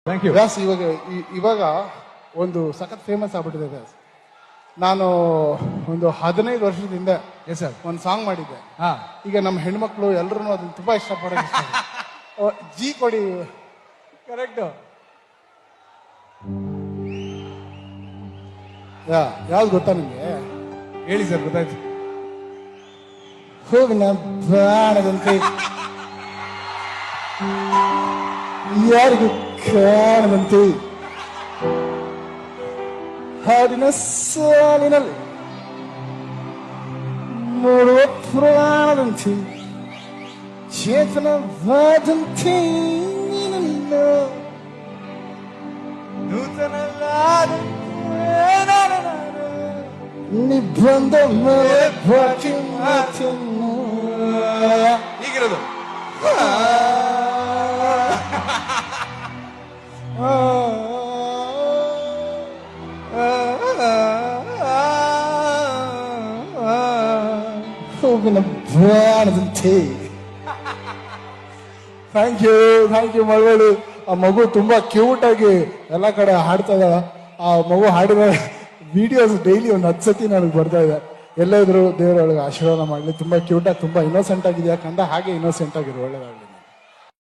Thank you. Vyas ಇವಾಗ ಒಂದು ಸಖತ್ ಫೇಮಸ್ ಆಗ್ಬಿಟ್ಟಿದೆ ವ್ಯಾಸ್. ನಾನು ಒಂದು 15 ವರ್ಷದ ಹಿಂದೆ ಎಸ್ ಸರ್. ಒಂದು ಸಾಂಗ್ ಮಾಡಿದ್ದೆ. ಹಾ, ಈಗ ನಮ್ಮ ಹೆಣ್ಮಕ್ಳು ಎಲ್ಲರೂ ಅದನ್ನ ತುಂಬಾ ಇಷ್ಟಪಡೋದು. ಜಿ ಕೊಡಿ. ಕರೆಕ್ಟ್. ಯಾವ್ದು ಗೊತ್ತಾ ನಿಮ್ಗೆ? ಹೇಳಿ ಸರ್, ಗೊತ್ತಾಯ್ತು. ಹೂವಿನ ಬಾಣದಂತೆ ಯಾರಿಗೂ ಕಾಣದಂತೆ ಹಾಡಿನ ಸಾಲಿನಲ್ಲಿ ಮೂಡುವ ಪ್ರಾಣದಂತೆ ಚೇತನವಾದಂತೆ ನೀನನ್ನು ನೂತನವಾದ ನಿಬಂಧ ಮೇಲೆ ಬಾಕಿ ಮಾತನ್ನು ಹೀಗಿರೋದು. ಹೂವಿನ ಬಾಣದಂತೆ. Thank you Malavalli. ಆ ಮಗು ತುಂಬಾ ಕ್ಯೂಟ್ ಆಗಿ ಎಲ್ಲ ಕಡೆ ಹಾಡ್ತಾ ಇದ್ದಾಳ. ಆ ಮಗು ಹಾಡಿದ ವಿಡಿಯೋಸ್ ಡೈಲಿ ಒಂದು 10 ಸತಿ ನನಗೆ ಬರ್ತಾ ಇದೆ. ಎಲ್ಲ ಇದ್ರು ದೇವರೊಳಗೆ ಆಶೀರ್ವಾದ ಮಾಡಲಿ. ತುಂಬಾ ಕ್ಯೂಟ್ ಆಗಿ, ತುಂಬಾ ಇನ್ನೋಸೆಂಟ್ ಆಗಿದೆಯಾ ಕಂದ, ಹಾಗೆ ಇನ್ನೋಸೆಂಟ್ ಆಗಿರು. ಒಳ್ಳೇದಾಗಲಿ.